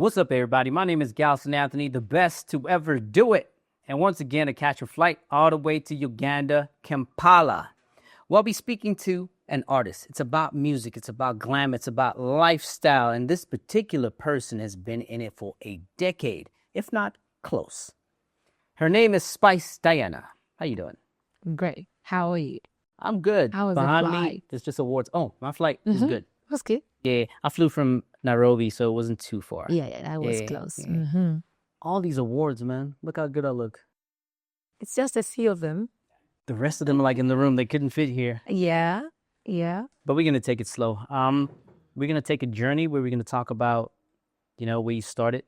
What's up, everybody? My name is Galson Anthony, the best to ever do it. And once again, to catch a flight all the way to Uganda, Kampala. We'll be speaking to an artist. It's about music, it's about glam, it's about lifestyle. And this particular person has been in it for a decade, if not close. Her name is Spice Diana. How you doing? Great. How are you? I'm good. How was the Behind flight? me, there's just awards. Oh, my flight is good. It was good. Yeah, I flew from Nairobi, so it wasn't too far. Yeah, that was Yeah, close. yeah. All these awards, man. Look how good I look. It's just a few of them. The rest of them are like in the room. They couldn't fit here. Yeah. But we're going to take it slow. We're going to take a journey where we're going to talk about, where you started,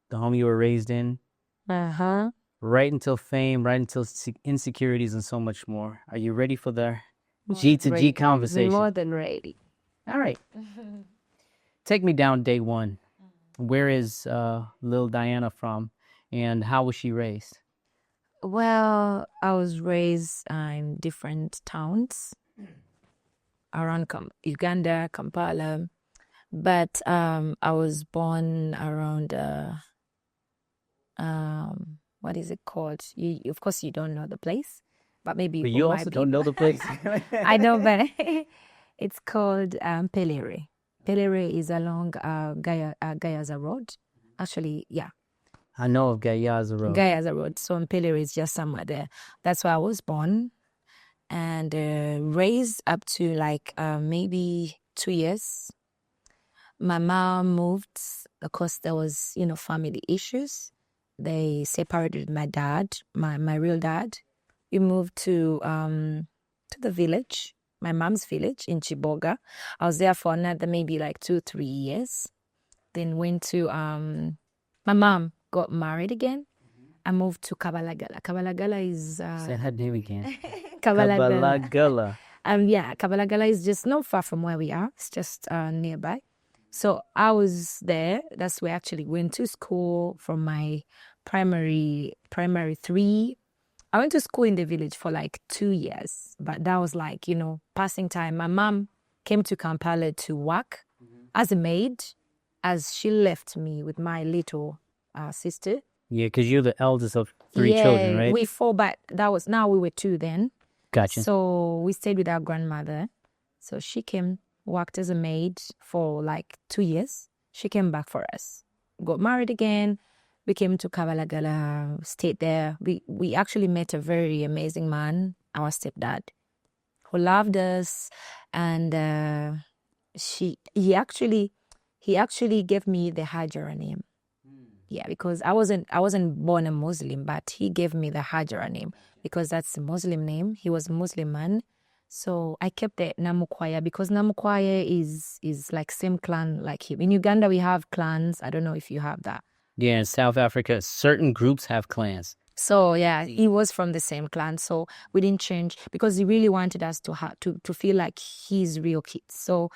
the home you were raised in, right until fame, right until insecurities and so much more. Are you ready for the G to G conversation? More than ready. All right. Take me down day one. Where is Lil Diana from, and how was she raised? Well, I was raised in different towns around Uganda, Kampala, but I was born around what is it called? Of course, you don't know the place, but maybe But you also don't know the place. I know, but it's called Pelere. Pelere is along Gayaza Road. Actually, yeah. I know of Gayaza Road. Gayaza Road. So Pelere is just somewhere there. That's where I was born and raised up to maybe 2 years. My mom moved because there was, family issues. They separated my dad, my real dad. We moved to the village, my mom's village in Chiboga. I was there for another maybe 2-3 years. Then went to my mom got married again. I moved to Kabalagala. Kabalagala is say that name again. Kabalagala. Kabalagala. Kabalagala is just not far from where we are. It's just nearby. So I was there. That's where I actually went to school from my primary 3. I went to school in the village for 2 years, but that was passing time. My mom came to Kampala to work as a maid, as she left me with my little sister. Yeah, because you're the eldest of 3 children, right? We 4, but now we were 2 then. Gotcha. So we stayed with our grandmother. So she came, worked as a maid for 2 years. She came back for us, got married again. We came to Kabalagala, stayed there. We actually met a very amazing man, our stepdad, who loved us, and he actually gave me the Hajara name. Yeah, because I wasn't born a Muslim, but he gave me the Hajara name because that's a Muslim name. He was a Muslim man. So I kept the Namukwaya because Namukwaya is like same clan like him. In Uganda, we have clans. I don't know if you have that. Yeah, in South Africa, certain groups have clans. So yeah, he was from the same clan. So we didn't change because he really wanted us to feel like he's real kids. So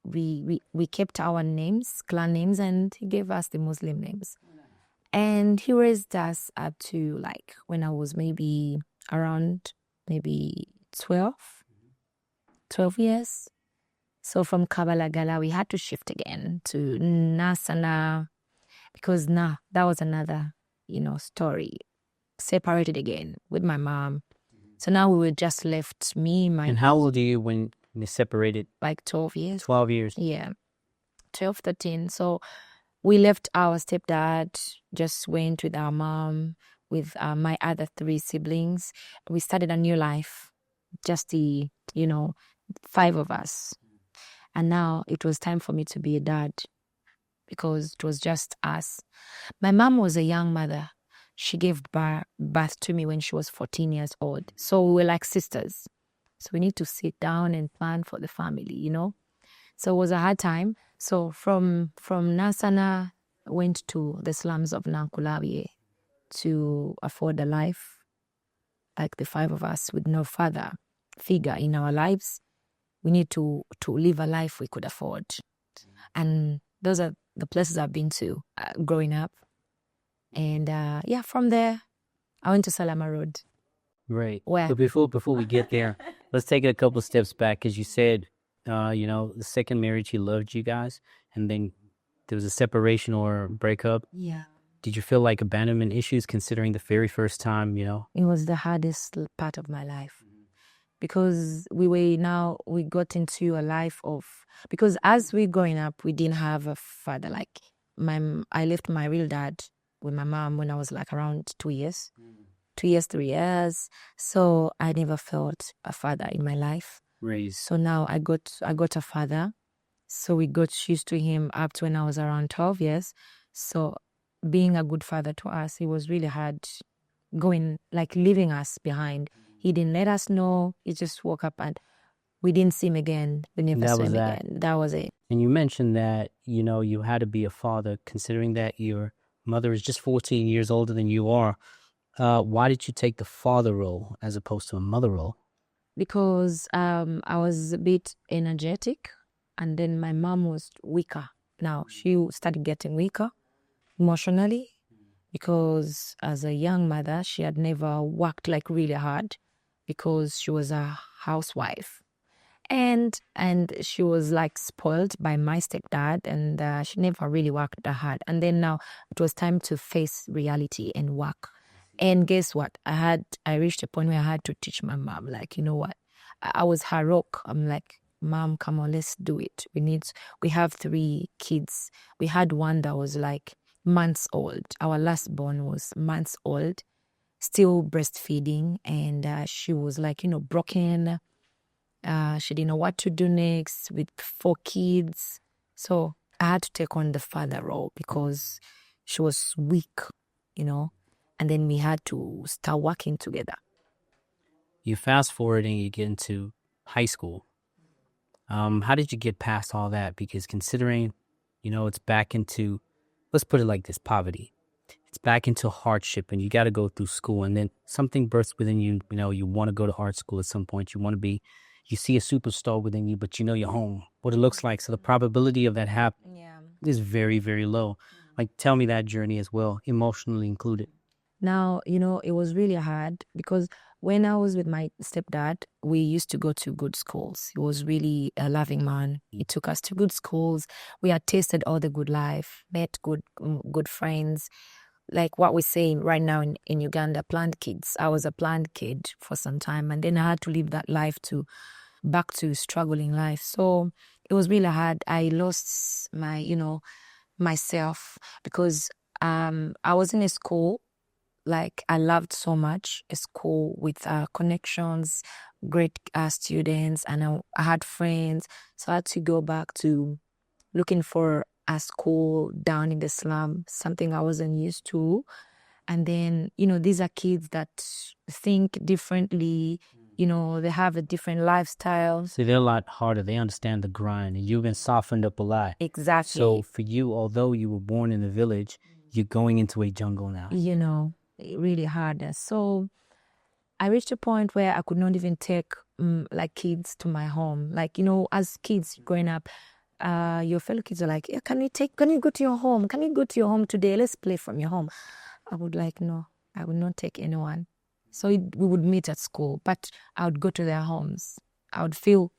we kept our names, clan names, and he gave us the Muslim names. And he raised us up to when I was maybe around 12 years. So from Kabalagala, we had to shift again to Nasana because that was another, story. Separated again with my mom. So now we were just left, me, my... And how old are you when they separated? 12 years. 12 years. Yeah. 12, 13. So we left our stepdad, just went with our mom, with my other 3 siblings. We started a new life, just the, 5 of us. And now it was time for me to be a dad because it was just us. My mom was a young mother. She gave birth to me when she was 14 years old. So we were like sisters. So we need to sit down and plan for the family, So it was a hard time. So from Nasana, went to the slums of Nankulawe to afford a life, like the 5 of us with no father figure in our lives. We need to live a life we could afford. And those are the places I've been to growing up. And from there, I went to Salama Road. Right. Where? So before we get there, let's take it a couple steps back because you said, the second marriage, he loved you guys, and then there was a separation or breakup. Yeah. Did you feel like abandonment issues considering the very first time, It was the hardest part of my life because we got into a life of, because as we growing up, we didn't have a father. Like I left my real dad with my mom when I was like around 2 years, 2 years, 3 years. So I never felt a father in my life. raised? So now I got a father. So we got used to him up to when I was around 12 years. So being a good father to us, it was really hard leaving us behind. He didn't let us know. He just woke up and we didn't see him again. We never That saw was him that. again. That was it. And you mentioned that, you had to be a father, considering that your mother is just 14 years older than you are. Why did you take the father role as opposed to a mother role? Because I was a bit energetic and then my mom was weaker. Now she started getting weaker emotionally because as a young mother, she had never worked like really hard because she was a housewife. And she was like spoiled by my stepdad and she never really worked that hard. And then now it was time to face reality and work. And guess what? I reached a point where I had to teach my mom, like, you know what? I was her rock. I'm like, Mom, come on, let's do it. We have 3 kids. We had one that was like months old. Our last born was months old, still breastfeeding. And she was like, broken. She didn't know what to do next with 4 kids. So I had to take on the father role because she was weak, and then we had to start working together. You fast forward and you get into high school. How did you get past all that? Because considering, it's back into, let's put it like this, poverty. It's back into hardship and you got to go through school, and then something bursts within you. You want to go to art school at some point. You see a superstar within you, but you're home, what it looks like. So the probability of that happening is very, very low. Like, tell me that journey as well, emotionally included. Now, it was really hard because when I was with my stepdad, we used to go to good schools. He was really a loving man. He took us to good schools. We had tasted all the good life, met good friends. Like what we say right now in Uganda, planned kids. I was a planned kid for some time, and then I had to live that life back to struggling life. So it was really hard. I lost myself because I was in a school like I loved so much, a school with connections, great students, and I had friends. So I had to go back to looking for a school down in the slum, something I wasn't used to. And then, these are kids that think differently, they have a different lifestyle. See, they're a lot harder. They understand the grind, and you've been softened up a lot. Exactly. So for you, although you were born in the village, you're going into a jungle now. Really hard. So I reached a point where I could not even take like kids to my home. Like, as kids growing up, your fellow kids are like, yeah, can you go to your home? Can you go to your home today? Let's play from your home. I would like, no, I would not take anyone. So we would meet at school, but I would go to their homes. I would feel,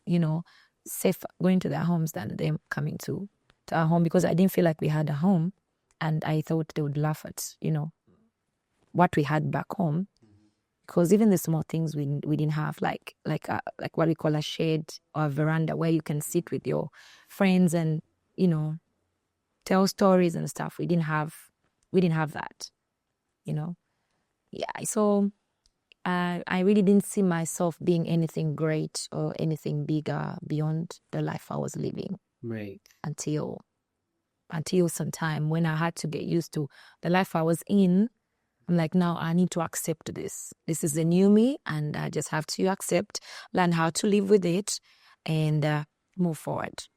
safe going to their homes than them coming to our home because I didn't feel like we had a home. And I thought they would laugh at, what we had back home. Because even the small things we didn't have, like what we call a shade or a veranda where you can sit with your friends and, tell stories and stuff. We didn't have that, Yeah, so I really didn't see myself being anything great or anything bigger beyond the life I was living. Right. Until some time when I had to get used to the life I was in. I'm like, now I need to accept this. This is the new me, and I just have to accept, learn how to live with it, and move forward.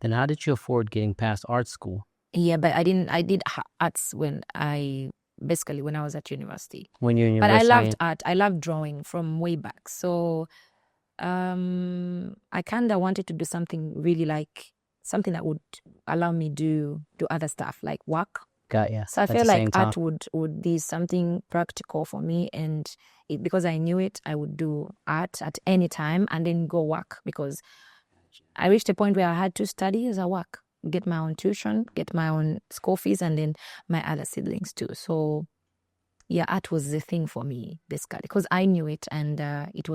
Then how did you afford getting past art school? Yeah, but I did arts when I was at university. When you're in But I university? loved art. I loved drawing from way back. So I kind of wanted to do something really like something that would allow me to do other stuff like work. Got ya. So I felt like art would be something practical for me, and because I knew it, I would do art at any time and then go work because I reached a point where I had to study as I work get my own tuition, get my own school fees, and then my other siblings too. So yeah, art was the thing for me basically because I knew it, and it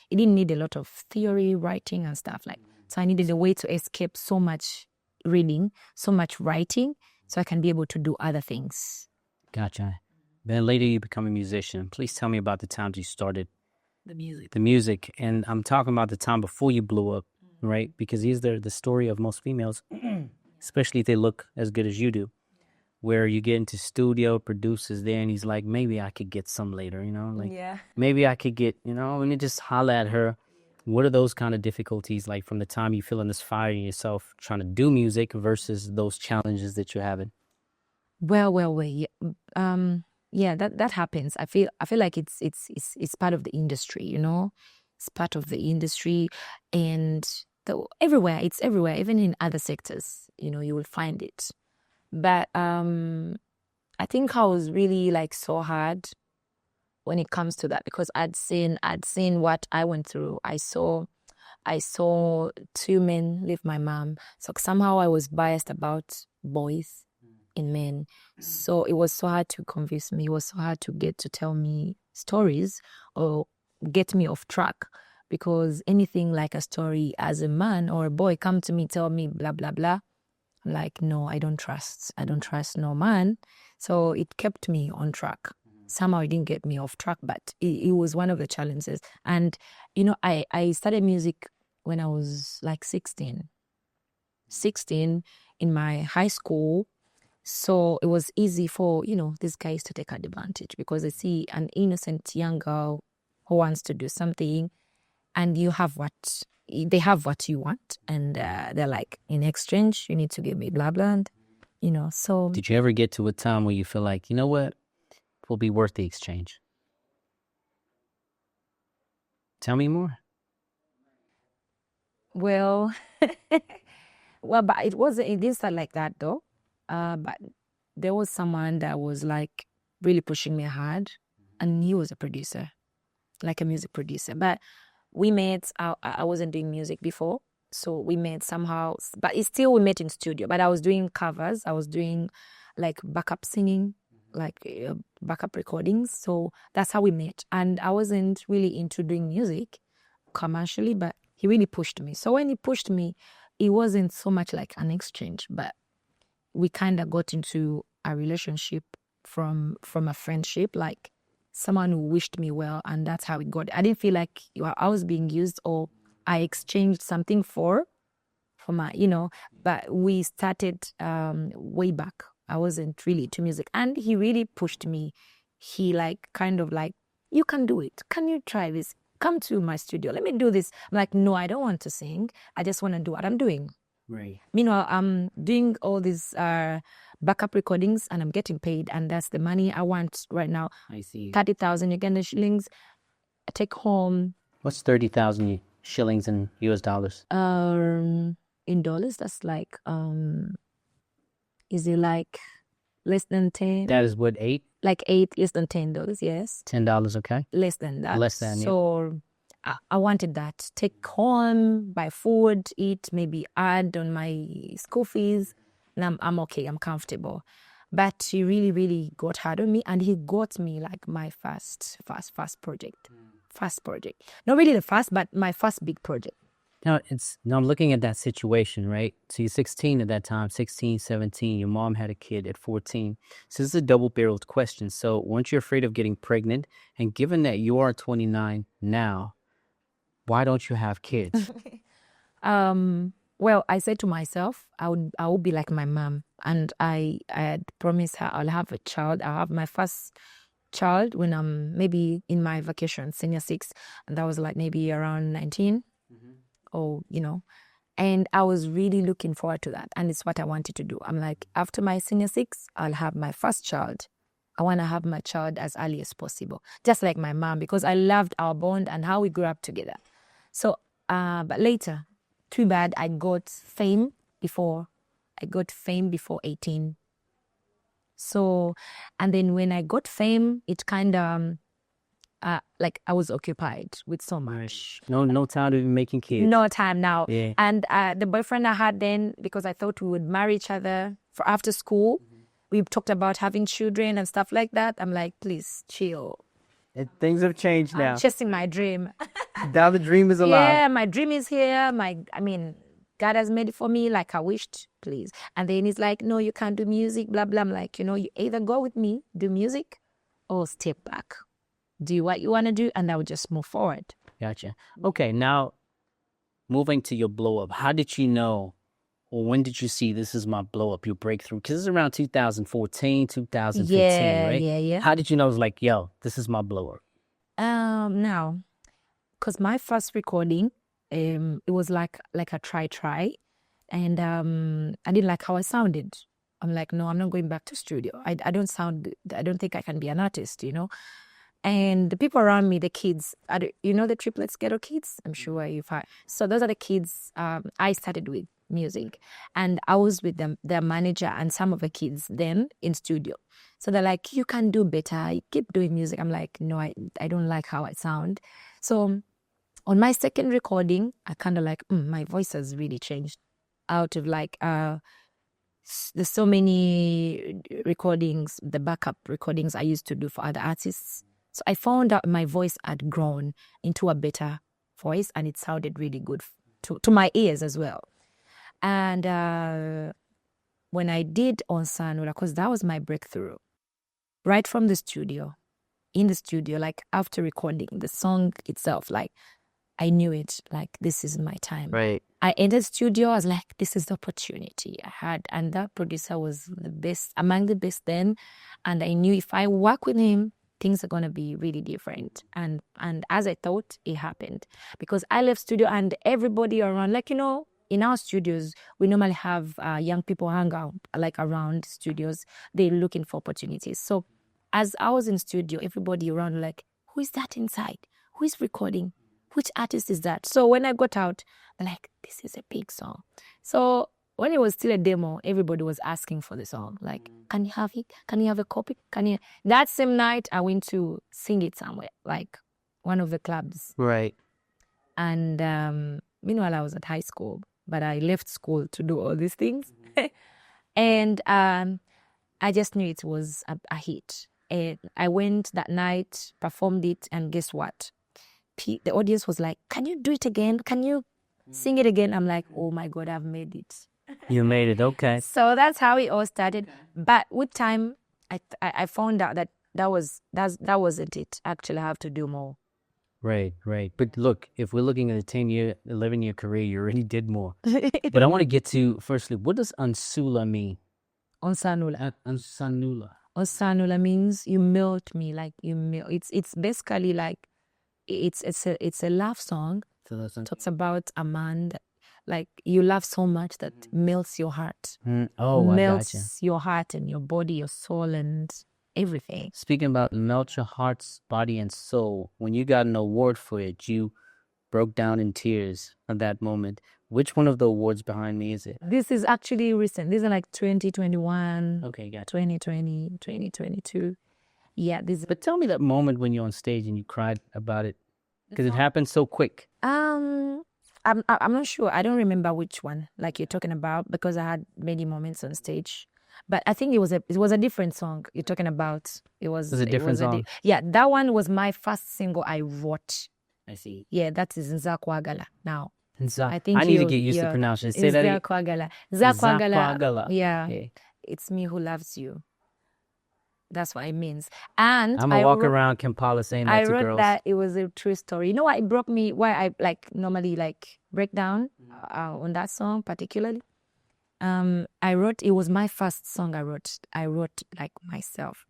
didn't need a lot of theory, writing, and stuff like. So I needed a way to escape so much reading, so much writing, so I can be able to do other things. Gotcha. Then later you become a musician. Please tell me about the times you started The music. the music, and I'm talking about the time before you blew up, right? Because these are the story of most females, especially if they look as good as you do, where you get into studio, producers there, and he's like, maybe I could get some later, like Yeah. maybe I could get, let me just holler at her. What are those kind of difficulties like from the time you feeling this fire in yourself trying to do music versus those challenges that you're having? Well, yeah, that happens. I feel like it's part of the industry, It's part of the industry, and everywhere. It's everywhere, even in other sectors. You will find it. But I think I was really like so hard when it comes to that because I'd seen what I went through. I saw 2 men leave my mom. So somehow I was biased about boys in men. So it was so hard to convince me. It was so hard to get to tell me stories or get me off track because anything like a story as a man or a boy come to me, tell me blah, blah, blah. I'm like, no, I don't trust no man. So it kept me on track. Somehow it didn't get me off track, but it was one of the challenges. And, I started music when I was like 16 in my high school. So it was easy for, these guys to take advantage because they see an innocent young girl who wants to do something and they have what you want. And they're like, in exchange, you need to give me blah, blah. And, so. Did you ever get to a time where you feel like, you know what, it will be worth the exchange? Tell me more. Well, but it didn't start like that though. But there was someone that was like really pushing me hard, and he was a producer, like a music producer. But we met, I wasn't doing music before, so we met somehow, but we met in studio, but I was doing covers, I was doing like backup singing, like backup recordings, so that's how we met. And I wasn't really into doing music commercially, but he really pushed me. So when he pushed me, it wasn't so much like an exchange, but we kind of got into a relationship from a friendship, like someone who wished me well, and that's how it got. I didn't feel like I was being used or I exchanged something for my, but we started way back. I wasn't really into music, and he really pushed me. He kind of like, you can do it. Can you try this? Come to my studio. Let me do this. I'm like, no, I don't want to sing. I just want to do what I'm doing. Right. Meanwhile, I'm doing all these backup recordings and I'm getting paid, and that's the money I want right now. I see. 30,000 Ugandan shillings. I take home. What's 30,000 shillings in US dollars? In dollars, that's like is it like less than 10? That is what, 8? Like 8, less than $10, yes. $10, okay. Less than that. Less than, yeah. So I wanted that. Take home, buy food, eat, maybe add on my school fees, and I'm okay, I'm comfortable. But he really, really got hard on me, and he got me like my first project. First project. Not really the first, but my first big project. Now I'm looking at that situation, right? So you're 16 at that time, 16, 17. Your mom had a kid at 14. So this is a double-barreled question. So weren't you afraid of getting pregnant? And given that you are 29 now, why don't you have kids? Well, I said to myself, I would be like my mom, and I had promised her I'll have a child. I'll have my first child when I'm maybe in my vacation, senior 6, and that was like maybe around 19. Or, and I was really looking forward to that. And it's what I wanted to do. I'm like, after my senior 6, I'll have my first child. I want to have my child as early as possible, just like my mom, because I loved our bond and how we grew up together. So, but later, too bad I got fame before 18. So, and then when I got fame, it kind of like I was occupied with so much. No time to be making kids. No time now. Yeah. And the boyfriend I had then, because I thought we would marry each other for after school, we talked about having children and stuff like that. I'm like, please chill. Things have changed now. I'm chasing my dream. Now the dream is alive. Yeah, my dream is here. God has made it for me like I wished, please. And then he's like, no, you can't do music, blah, blah. I'm like, you either go with me, do music, or step back. Do what you want to do, and I will just move forward. Gotcha. Okay, now moving to your blow up. How did you know, or when did you see this is my blow up, your breakthrough? Because it's around 2014, 2015, right? Yeah. How did you know it was like, yo, this is my blow up? Now, because my first recording, it was like a try, and I didn't like how I sounded. I'm like, no, I'm not going back to studio. I don't sound good. I don't think I can be an artist, And the people around me, the kids, the triplets ghetto kids? I'm sure you've heard. So those are the kids I started with music. And I was with them, their manager and some of the kids then in studio. So they're like, you can do better. You keep doing music. I'm like, no, I don't like how I sound. So on my second recording, I kind of like, my voice has really changed. Out of like, there's so many recordings, the backup recordings I used to do for other artists. So I found out my voice had grown into a better voice, and it sounded really good to my ears as well. And when I did Unsettled, because that was my breakthrough, right from the studio, in the studio, like after recording the song itself, like I knew it, like this is my time. Right. I entered the studio, I was like, this is the opportunity I had. And that producer was the best, among the best then. And I knew if I work with him, things are going to be really different. And as I thought, it happened. Because I left studio and everybody around, like, in our studios, we normally have young people hang out, like around studios. They're looking for opportunities. So as I was in studio, everybody around like, who is that inside? Who is recording? Which artist is that? So when I got out, like, this is a big song. So when it was still a demo, everybody was asking for the song. Like, can you have it? Can you have a copy? That same night, I went to sing it somewhere, like one of the clubs. Right. And meanwhile, I was at high school, but I left school to do all these things. And I just knew it was a hit. And I went that night, performed it, and guess what? The audience was like, can you do it again? Can you sing it again? I'm like, oh my God, I've made it. You made it, okay. So that's how it all started. But with time, I found out that wasn't it. Actually, I have to do more. Right. But look, if we're looking at a 10-year, 11-year career, you already did more. But I want to get to, firstly, what does Unsula mean? Unsanula. Unsanula. Unsanula means you melt me, like you melt. It's basically like, it's a love song. Talks about a man that, like, you love so much that melts your heart. Melts your heart and your body, your soul, and everything. Speaking about melt your heart's body and soul, when you got an award for it, you broke down in tears at that moment. Which one of the awards behind me is it? This is actually recent. These are like 2021, okay, gotcha. 2020, 2022. Yeah, this. But tell me that moment when you're on stage and you cried about it, because it happened so quick. I'm not sure. I don't remember which one, like you're talking about, because I had many moments on stage. But I think it was a different song you're talking about. It was a different song. Yeah, that one was my first single I wrote. I see. Yeah, that is Nzakwagala now. I need to get used to pronouncing it. Say that again. Nzakwagala. Nzakwagala. Yeah. It's me who loves you. That's what it means. And I'm going to walk around Kampala saying that to girls. I wrote that it was a true story. You know what? It brought me, why I normally break down on that song particularly. It was my first song I wrote like myself.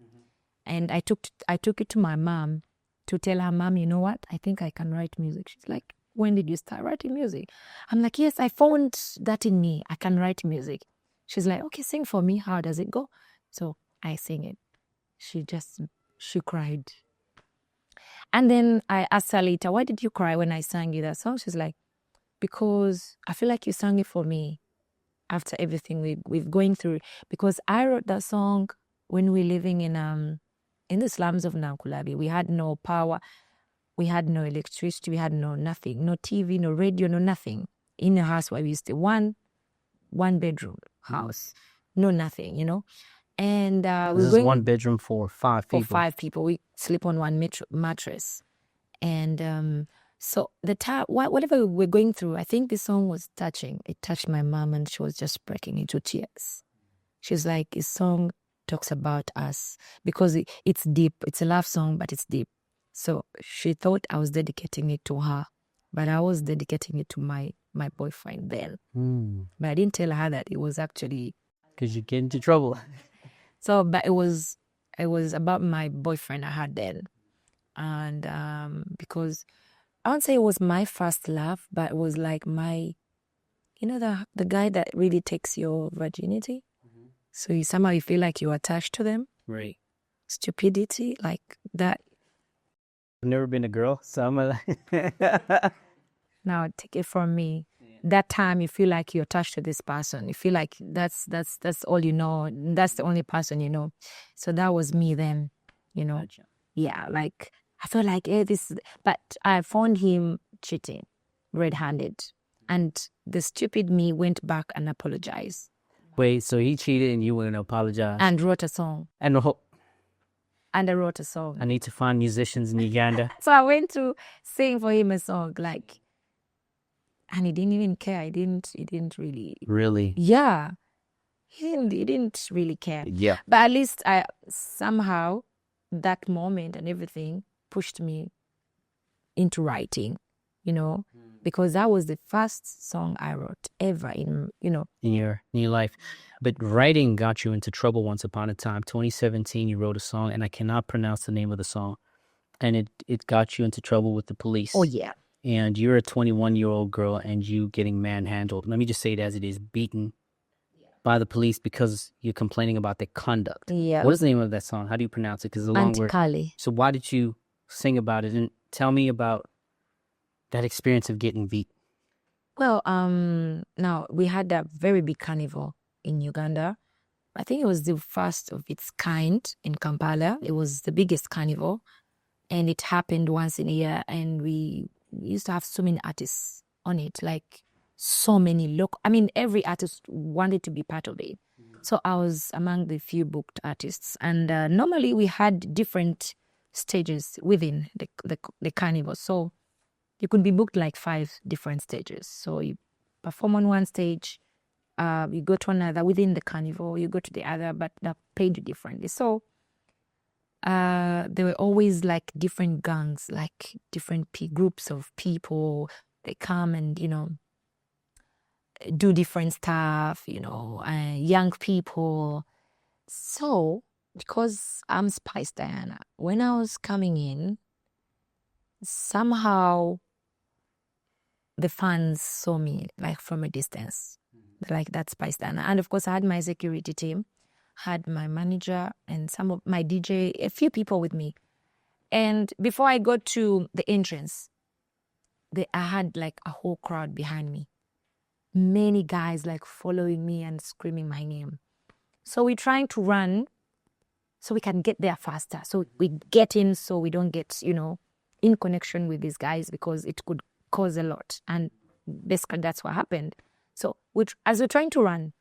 And I took it to my mom to tell her, Mom, you know what? I think I can write music. She's like, when did you start writing music? I'm like, yes, I found that in me. I can write music. She's like, okay, sing for me. How does it go? So I sing it. She cried. And then I asked her later, why did you cry when I sang you that song? She's like, because I feel like you sang it for me after everything we've going through. Because I wrote that song when we were living in in the slums of Nankulabi. We had no power. We had no electricity. We had no nothing. No TV, no radio, no nothing. In a house where we used to one bedroom house. No nothing, And This is one bedroom for 5 people. For 5 people. We sleep on one mattress. And so the time, whatever we're going through, I think this song was touching. It touched my mom, and she was just breaking into tears. She's like, this song talks about us because it's deep. It's a love song, but it's deep. So she thought I was dedicating it to her, but I was dedicating it to my boyfriend then. But I didn't tell her that it was actually... Because you get into trouble. So, but it was about my boyfriend I had then. And because I won't say it was my first love, but it was like my, the guy that really takes your virginity. So somehow you feel like you're attached to them. Right. Stupidity, like that. I've never been a girl, so I'm like... Now, take it from me. That time you feel like you're attached to this person. You feel like that's all you know. That's the only person you know. So that was me then, Gotcha. Yeah, like I felt like, but I found him cheating, red-handed. And the stupid me went back and apologized. Wait, so he cheated and you went to apologize? And wrote a song. And I wrote a song. I need to find musicians in Uganda. So I went to sing for him a song, like... And he didn't even care. He didn't really... Really? Yeah. He didn't really care. Yeah. But at least somehow that moment and everything pushed me into writing, because that was the first song I wrote ever in your life. But writing got you into trouble once upon a time. 2017, you wrote a song, and I cannot pronounce the name of the song. And it got you into trouble with the police. Oh, yeah. And you're a 21-year-old girl and you getting manhandled. Let me just say it as it is, beaten by the police because you're complaining about their conduct. Yeah. What is the name of that song? How do you pronounce it? Because it's a long word. Antikali. So why did you sing about it? And tell me about that experience of getting beat. Well, now we had a very big carnival in Uganda. I think it was the first of its kind in Kampala. It was the biggest carnival. And it happened once in a year, and we used to have so many artists on it, like so many local. I mean, every artist wanted to be part of it. So I was among the few booked artists. And normally we had different stages within the carnival. So you could be booked like 5 different stages. So you perform on one stage, you go to another within the carnival, you go to the other, but they're paid differently. So there were always like different gangs, like different groups of people. They come and, do different stuff, young people. So, because I'm Spice Diana, when I was coming in, somehow the fans saw me like from a distance, like that's Spice Diana. And of course, I had my security team, had my manager and some of my DJ, a few people with me. And before I got to the entrance, I had like a whole crowd behind me. Many guys like following me and screaming my name. So we're trying to run so we can get there faster. So we get in so we don't get, in connection with these guys because it could cause a lot. And basically that's what happened. So as we're trying to run,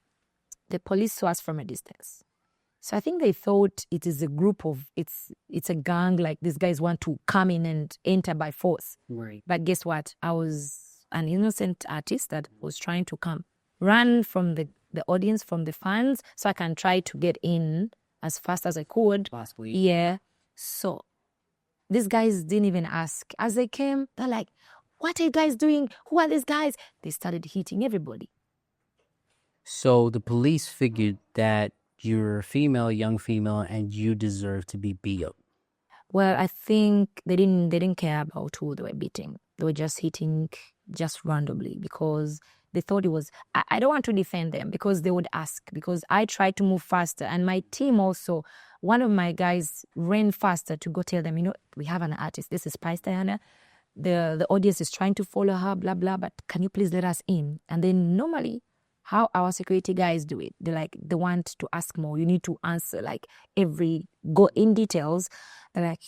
the police saw us from a distance. So I think they thought it is a group of, it's a gang, like these guys want to come in and enter by force. Right. But guess what? I was an innocent artist that was trying to run from the audience, from the fans, so I can try to get in as fast as I could. Possibly. Yeah. So these guys didn't even ask. As they came, they're like, what are you guys doing? Who are these guys? They started hitting everybody. So the police figured that you're a young female, and you deserve to be beat up. Well, I think they didn't care about who they were beating. They were just hitting just randomly because they thought it was... I don't want to defend them because they would ask, because I tried to move faster, and my team also, one of my guys ran faster to go tell them, we have an artist. This is Spice Diana. The audience is trying to follow her, blah, blah, but can you please let us in? And then normally how our security guys do it. They want to ask more. You need to answer like go in details. They're like,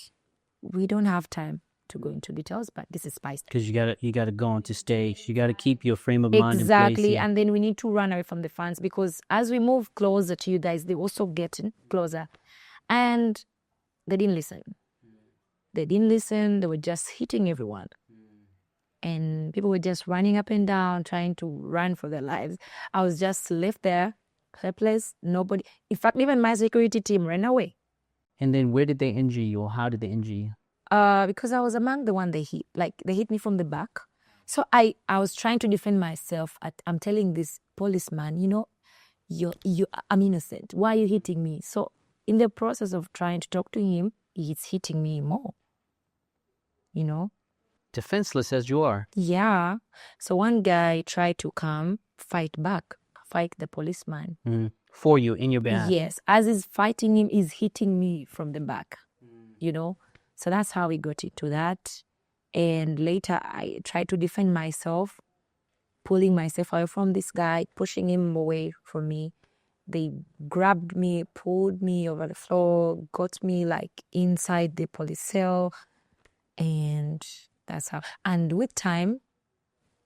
we don't have time to go into details, but this is spice. Because you gotta go onto stage. You gotta keep your frame of mind Exactly. in place. And then we need to run away from the fans because as we move closer to you guys, they also getting closer. And they didn't listen. They didn't listen. They were just hitting everyone. And people were just running up and down, trying to run for their lives. I was just left there, helpless, nobody. In fact, even my security team ran away. And then where did they injure you, or how did they injure you? Because I was among the one they hit. Like, they hit me from the back. So I was trying to defend myself. I'm telling this policeman, I'm innocent. Why are you hitting me? So in the process of trying to talk to him, he's hitting me more. Defenseless as you are. Yeah. So one guy tried to come, fight the policeman. For you, in your behalf. Yes. As he's fighting him, he's hitting me from the back, So that's how we got into that. And later I tried to defend myself, pulling myself away from this guy, pushing him away from me. They grabbed me, pulled me over the floor, got me like inside the police cell. And that's how. And with time,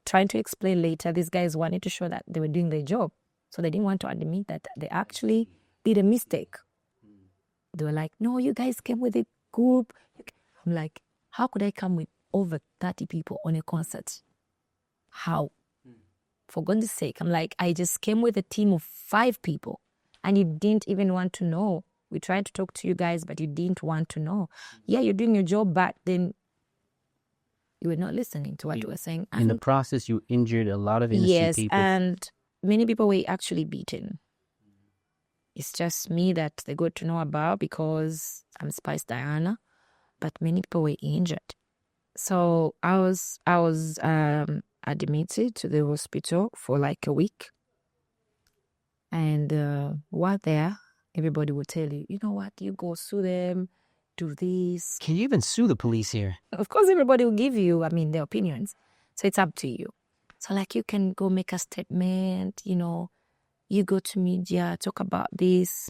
trying to explain later, these guys wanted to show that they were doing their job. So they didn't want to admit that they actually did a mistake. They were like, no, you guys came with a group. I'm like, how could I come with over 30 people on a concert? How? For goodness sake. I'm like, I just came with a team of 5 people and you didn't even want to know. We tried to talk to you guys, but you didn't want to know. Yeah, you're doing your job, but then you were not listening to what you were saying. In the process, you injured a lot of innocent people. Yes, and many people were actually beaten. It's just me that they got to know about because I'm Spice Diana, but many people were injured. So I was admitted to the hospital for like a week. And while there, everybody would tell you, you know what, you go sue them, do this. Can you even sue the police here? Of course, everybody will give you, their opinions. So it's up to you. So like you can go make a statement, you go to media, talk about this.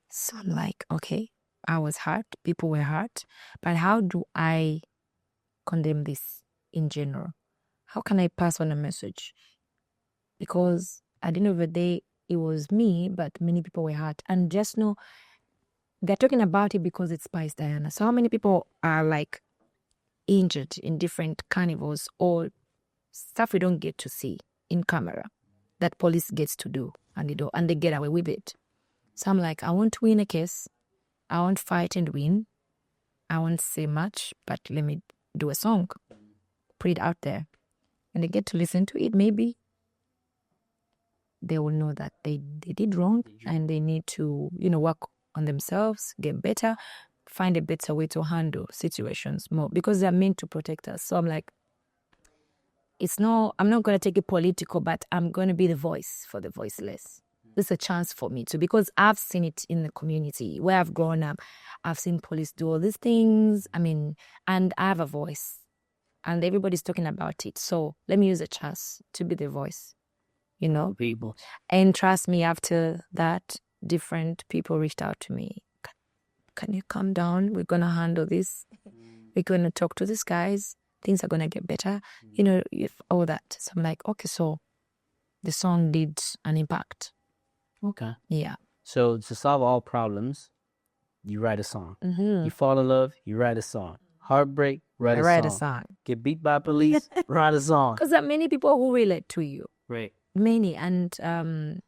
So I'm like, okay, I was hurt. People were hurt. But how do I condemn this in general? How can I pass on a message? Because at the end of the day, it was me, but many people were hurt. And just know, they're talking about it because it's Spice Diana. So how many people are like injured in different carnivals or stuff we don't get to see in camera that police gets to do and they get away with it. So I'm like, I want to win a case. I won't fight and win. I won't say much, but let me do a song. Put it out there. And they get to listen to it, maybe they will know that they did wrong and they need to, work on themselves, get better, find a better way to handle situations more because they're meant to protect us. So I'm like, I'm not going to take it political, but I'm going to be the voice for the voiceless. This is a chance for me to, because I've seen it in the community where I've grown up. I've seen police do all these things. And I have a voice and everybody's talking about it. So let me use a chance to be the voice, People. And trust me, after that, different people reached out to me. Can you calm down? We're going to handle this. We're going to talk to these guys. Things are going to get better. All that. So I'm like, okay, so the song did an impact. Okay. Yeah. So to solve all problems, you write a song. Mm-hmm. You fall in love, you write a song. Heartbreak, write a song. Get beat by police, write a song. Because there are many people who relate to you. Right. Many. And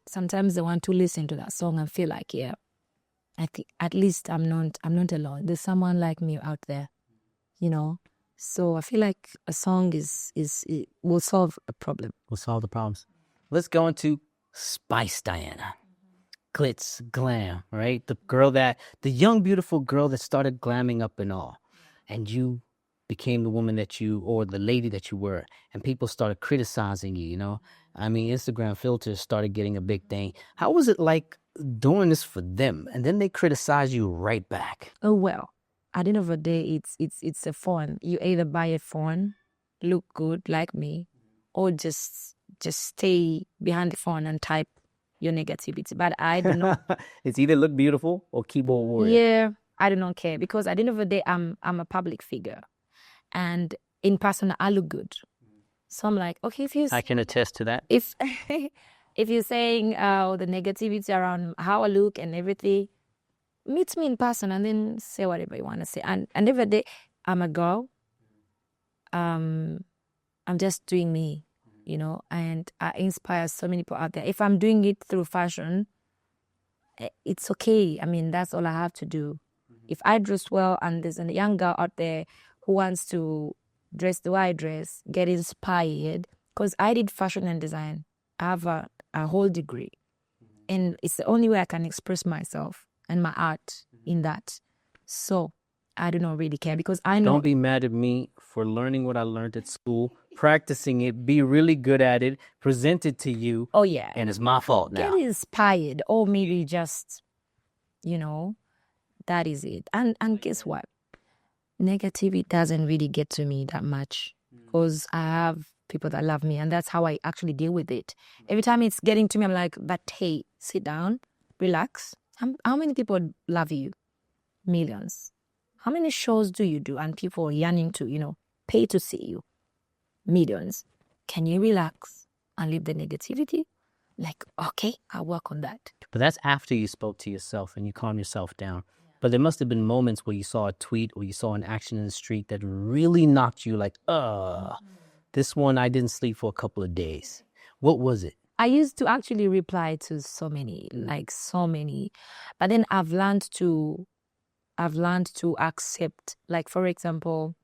sometimes they want to listen to that song and feel like, yeah, I think at least I'm not alone. There's someone like me out there, So I feel like a song it will solve a problem. Will solve the problems. Let's go into Spice Diana. Glitz, glam, right? The young, beautiful girl that started glamming up and all. And you became the woman or the lady that you were. And people started criticizing you, Instagram filters started getting a big thing. How was it like doing this for them? And then they criticize you right back. Oh, well, at the end of the day, it's a phone. You either buy a phone, look good like me, or just just stay behind the phone and type your negativity. But I do not. It's either look beautiful or keyboard warrior. Yeah, I do not care because at the end of the day, I'm a public figure, and in person I look good. So I'm like, okay, I can attest to that. if you're saying the negativity around how I look and everything, meet me in person and then say whatever you want to say. And every day, I'm a girl. I'm just doing me, and I inspire so many people out there. If I'm doing it through fashion, it's okay. I mean, that's all I have to do. If I dress well and there's a young girl out there who wants to dress the way I dress, get inspired, because I did fashion and design. I have a whole degree. And it's the only way I can express myself and my art in that. So I do not really care because I know. Don't be mad at me for learning what I learned at school, practicing it, be really good at it, present it to you. Oh, yeah. And it's my fault now. Get inspired, or maybe just, that is it. And guess what? Negativity doesn't really get to me that much because I have people that love me, and that's how I actually deal with it. Every time it's getting to me, I'm like, but hey, sit down, relax. How many people love you? Millions. How many shows do you do? And people are yearning to, pay to see you. Millions. Can you relax and leave the negativity? Like, okay, I'll work on that. But that's after you spoke to yourself and you calmed yourself down. But there must have been moments where you saw a tweet or you saw an action in the street that really knocked you like, this one I didn't sleep for a couple of days. What was it? I used to actually reply to so many. But then I've learned to accept, like, for example,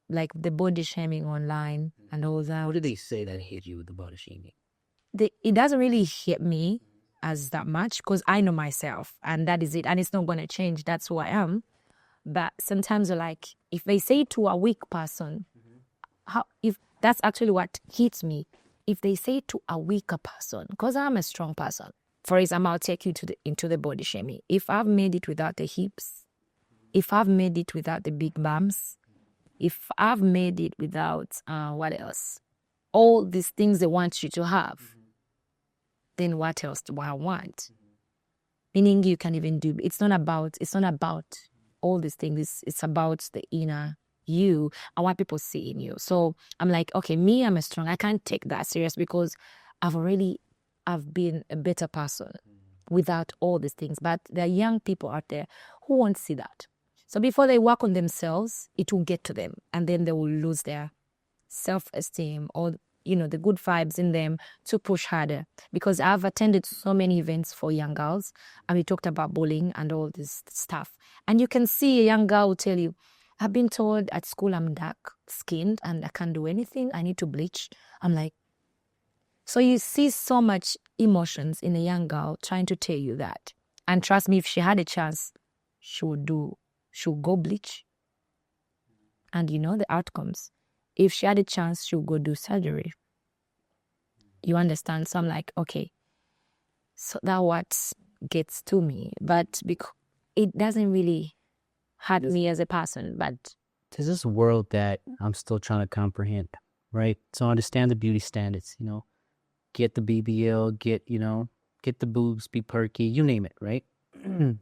like the body shaming online and all that. What did they say that hit you with the body shaming? It doesn't really hit me as that much because I know myself and that is it. And it's not going to change. That's who I am. But sometimes like, if they say to a weak person, if that's actually what hits me, if they say to a weaker person, because I'm a strong person, for example, I'll take you into the body shaming. If I've made it without the hips, if I've made it without the big bumps, if I've made it without, what else? All these things they want you to have, then what else do I want? Meaning you can even do, it's not about all these things. It's about the inner you and what people see in you. So I'm like, okay, I'm a strong. I can't take that serious because I've been a better person without all these things. But there are young people out there who won't see that. So before they work on themselves, it will get to them and then they will lose their self-esteem or, the good vibes in them to push harder. Because I've attended so many events for young girls and we talked about bullying and all this stuff. And you can see a young girl will tell you, I've been told at school I'm dark-skinned and I can't do anything. I need to bleach. I'm like, so you see so much emotions in a young girl trying to tell you that. And trust me, if she had a chance, she'll go bleach. And the outcomes. If she had a chance, she'll go do surgery. You understand? So I'm like, okay. So that's what gets to me. But because it doesn't really hurt me as a person. But there's this world that I'm still trying to comprehend, right? So I understand the beauty standards, get the BBL, get the boobs, be perky, you name it, right?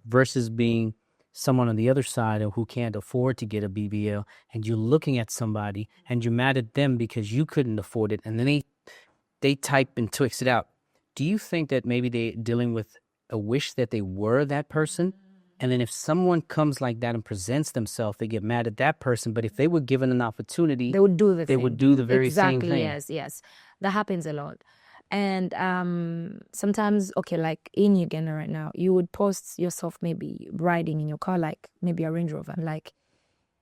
Versus being someone on the other side who can't afford to get a BBL and you're looking at somebody and you're mad at them because you couldn't afford it and then they type and twist it out. Do you think that maybe they're dealing with a wish that they were that person? And then if someone comes like that and presents themselves, they get mad at that person. But if they were given an opportunity, they would do the very same thing. Yes. That happens a lot. And sometimes, okay, like in Uganda right now, you would post yourself maybe riding in your car, like maybe a Range Rover. Like,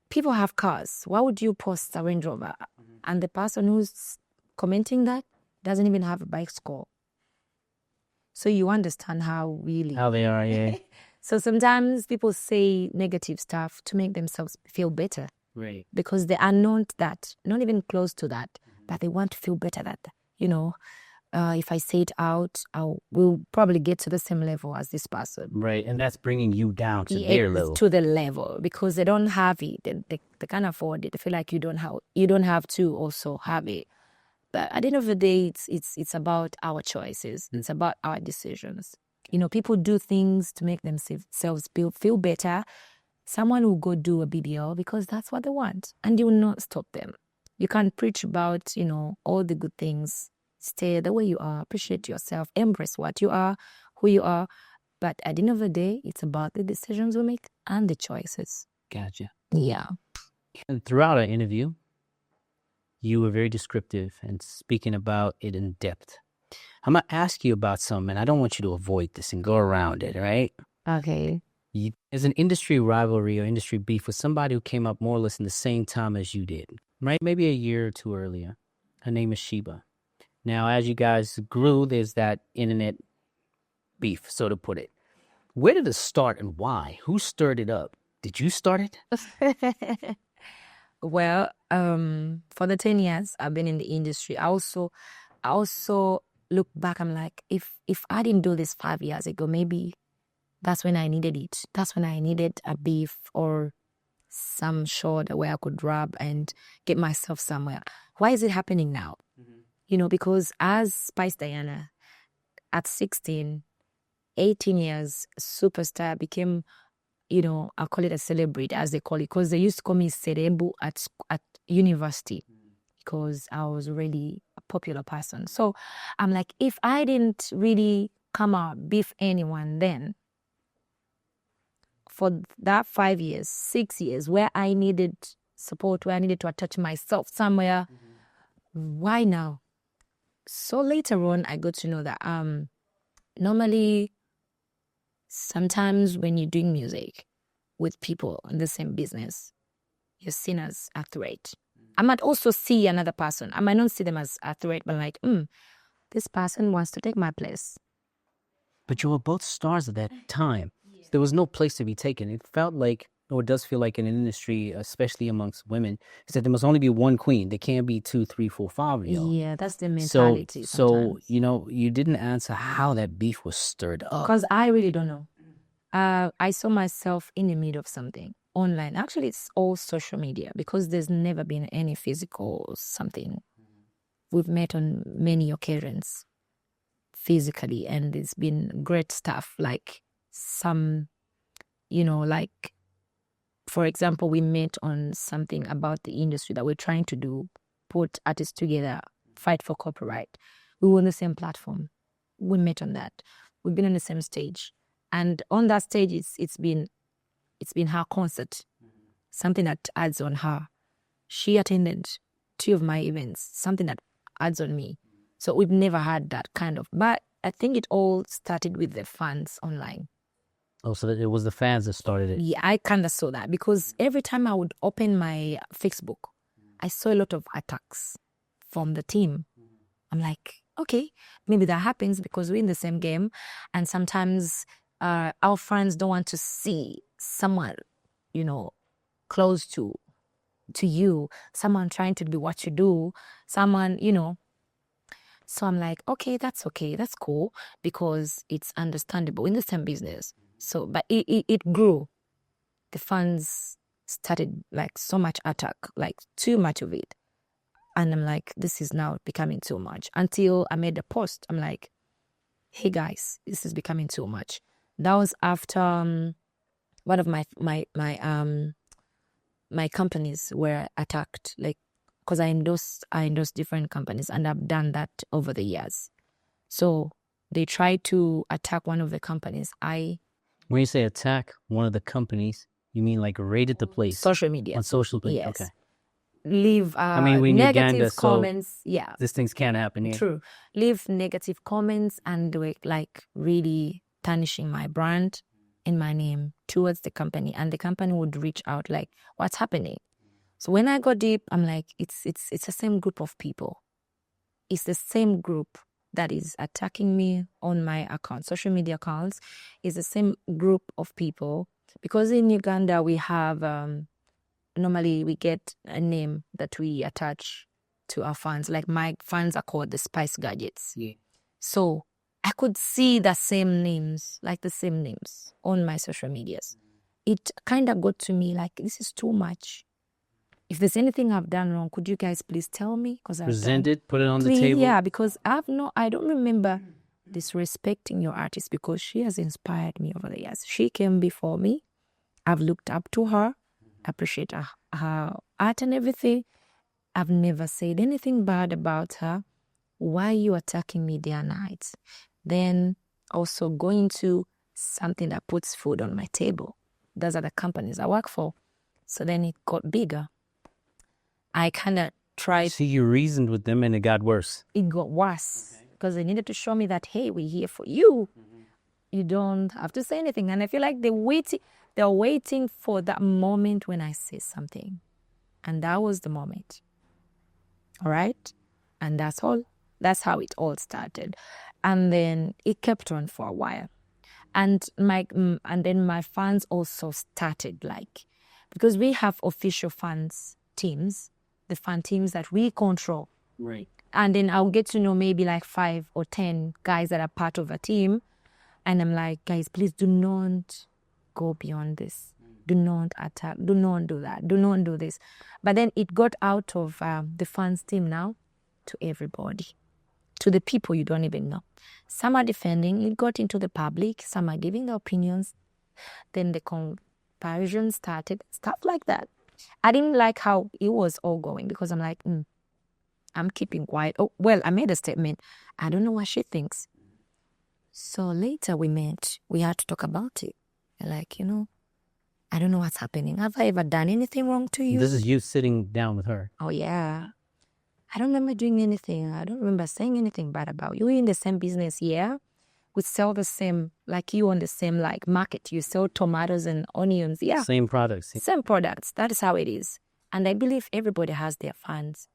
people have cars. Why would you post a Range Rover? And the person who's commenting that doesn't even have a bike score. So you understand how they are, yeah. So sometimes people say negative stuff to make themselves feel better. Right. Because they are not even close to that, but they want to feel better that, if I say it out, we'll probably get to the same level as this person. Right, and that's bringing you down to their level. To the level, because they don't have it. They can't afford it. They feel like you don't have to also have it. But at the end of the day, it's about our choices. It's about our decisions. You know, people do things to make themselves feel better. Someone will go do a BBL because that's what they want, and you will not stop them. You can't preach about, you know, all the good things. Stay the way you are, appreciate yourself, embrace what you are, who you are. But at the end of the day, it's about the decisions we make and the choices. Gotcha. Yeah. And throughout our interview, you were very descriptive and speaking about it in depth. I'm going to ask you about something, and I don't want you to avoid this and go around it, right? Okay. There's an industry rivalry or industry beef with somebody who came up more or less in the same time as you did, right? Maybe a year or two earlier. Her name is Sheeba. Now, as you guys grew, there's that internet beef, so to put it. Where did it start and why? Who stirred it up? Did you start it? Well, for the 10 years I've been in the industry, I also look back, I'm like, if I didn't do this 5 years ago, maybe that's when I needed it. That's when I needed a beef or some shoulder where I could rub and get myself somewhere. Why is it happening now? You know, because as Spice Diana, at 16, 18 years, superstar, became, you know, I'll call it a celebrity, as they call it, because they used to call me Cerebu at university because I was really a popular person. So I'm like, if I didn't really come out, beef anyone then, for that 5 years, 6 years, where I needed support, where I needed to attach myself somewhere, why now? So later on, I got to know that normally, sometimes when you're doing music with people in the same business, you're seen as a threat. I might also see another person. I might not see them as a threat, but like, this person wants to take my place. But you were both stars at that time. There was no place to be taken. It felt like, or it does feel like in an industry, especially amongst women, is that there must only be one queen. There can't be 2, 3, 4, 5 of y'all. Yeah, that's the mentality. So you know, you didn't answer how that beef was stirred up. Because I really don't know. I saw myself in the middle of something online. Actually, it's all social media because there's never been any physical something. We've met on many occasions physically, and it's been great stuff. Like some, you know, like, for example, we met on something about the industry that we're trying to do, put artists together, fight for copyright. We were on the same platform. We met on that. We've been on the same stage. And on that stage, it's been her concert, something that adds on her. She attended 2 of my events, something that adds on me. So we've never had that kind of, but I think it all started with the fans online. Oh, so it was the fans that started it. Yeah, I kind of saw that because every time I would open my Facebook, I saw a lot of attacks from the team. I'm like, okay, maybe that happens because we're in the same game, and sometimes our friends don't want to see someone, you know, close to you, someone trying to do what you do, someone, you know. So I'm like, okay, that's cool, because it's understandable in the same business. So, but it grew. The fans started like so much attack, like too much of it. And I'm like, this is now becoming too much. Until I made a post, I'm like, hey guys, this is becoming too much. That was after one of my companies were attacked, like, because I endorse different companies, and I've done that over the years. So they tried to attack one of the companies. When you say attack one of the companies, you mean like raided the place? Social media. On social media, yes. Okay. Leave I mean, we're in negative Uganda, comments. so yeah. these things can't happen here. True. Leave negative comments, and were like really tarnishing my brand and my name towards the company. And the company would reach out like, what's happening? So when I got deep, I'm like, it's the same group of people. It's the same group that is attacking me on my account, social media accounts. It's the same group of people. Because in Uganda, we have, normally we get a name that we attach to our fans. Like my fans are called the Spice Gadgets. Yeah. So I could see the same names on my social medias. It kind of got to me like, this is too much. if there's anything I've done wrong, could you guys please tell me? Because Present it, put it on the please, table. yeah, because I don't remember disrespecting your artist, because she has inspired me over the years. She came before me. I've looked up to her, appreciate her art and everything. I've never said anything bad about her. Why are you attacking me day and night? Then also going to something that puts food on my table. Those are the companies I work for. So then it got bigger. I kind of tried. See, you reasoned with them and it got worse. It got worse because they needed to show me that, hey, we're here for you. You don't have to say anything. And I feel like they're waiting for that moment when I say something. And that was the moment. All right? And that's all. That's how it all started. And then it kept on for a while. And then my fans also started, like, because we have official fans teams, the fan teams that we control. Right. And then I'll get to know maybe like 5 or 10 guys that are part of a team. And I'm like, guys, please do not go beyond this. Do not attack. Do not do that. Do not do this. But then it got out of the fans team now to everybody, to the people you don't even know. Some are defending. It got into the public. Some are giving their opinions. Then the comparison started. Stuff like that. I didn't like how it was all going, because I'm like, I'm keeping quiet. Oh, well, I made a statement. I don't know what she thinks. So later we met. We had to talk about it. Like, I don't know what's happening. Have I ever done anything wrong to you? This is you sitting down with her. Oh, yeah. I don't remember doing anything. I don't remember saying anything bad about you. We're in the same business, yeah. We sell the same, like you on the same like market. You sell tomatoes and onions, yeah. Same products. Same products. That is how it is. And I believe everybody has their fans.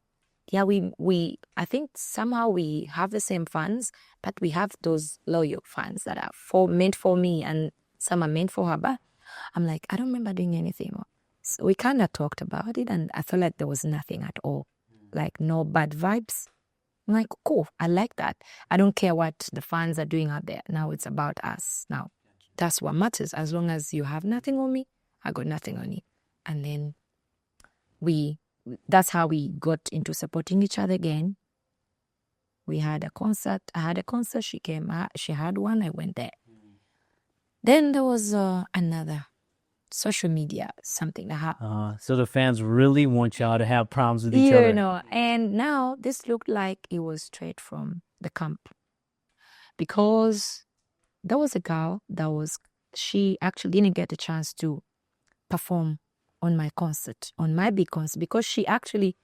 Yeah, I think somehow we have the same fans, but we have those loyal fans that are meant for me, and some are meant for her. But I'm like, I don't remember doing anything. So we kind of talked about it, and I felt like there was nothing at all. Like no bad vibes. I'm like, cool, I like that. I don't care what the fans are doing out there. Now it's about us. Now, that's what matters. As long as you have nothing on me, I got nothing on you. And then that's how we got into supporting each other again. We had a concert. I had a concert. She came. She had one. I went there. Then there was another social media, something that happened. So the fans really want y'all to have problems with each other. And now this looked like it was straight from the camp. Because there was a girl she actually didn't get a chance to perform on my concert, on my big concert, because she actually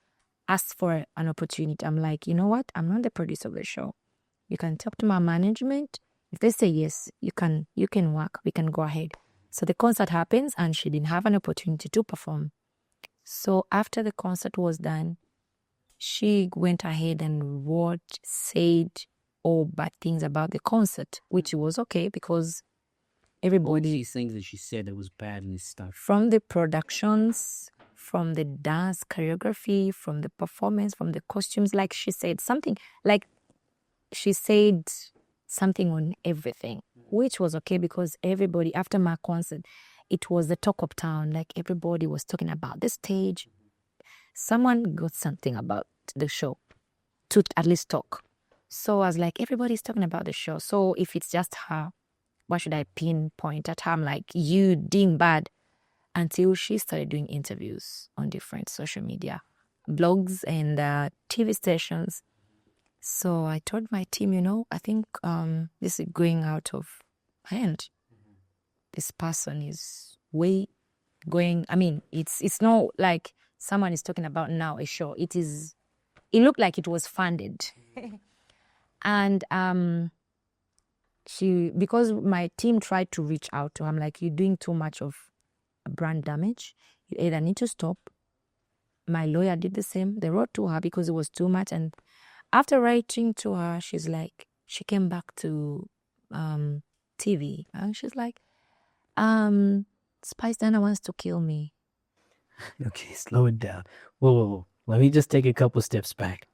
asked for an opportunity. I'm like, you know what? I'm not the producer of the show. You can talk to my management. If they say yes, you can work. We can go ahead. So the concert happens, and she didn't have an opportunity to perform. So after the concert was done, she went ahead and said all bad things about the concert, which was okay because everybody... All these things that she said that was bad and stuff. From the productions, from the dance choreography, from the performance, from the costumes, like she said something, something on everything, which was okay because everybody, after my concert, it was the talk of town. Like everybody was talking about the stage. Someone got something about the show to at least talk. So I was like, everybody's talking about the show. So if it's just her, why should I pinpoint at her? I'm like, you doing bad. Until she started doing interviews on different social media, blogs and TV stations. So I told my team, I think this is going out of hand. This person is it's not like someone is talking about now a show. It looked like it was funded. And because my team tried to reach out to her, I'm like, you're doing too much of brand damage. You either need to stop. My lawyer did the same. They wrote to her because it was too much, and after writing to her, she came back to TV, and she's like, Spice Dana wants to kill me. Okay, slow it down. Whoa. Let me just take a couple steps back.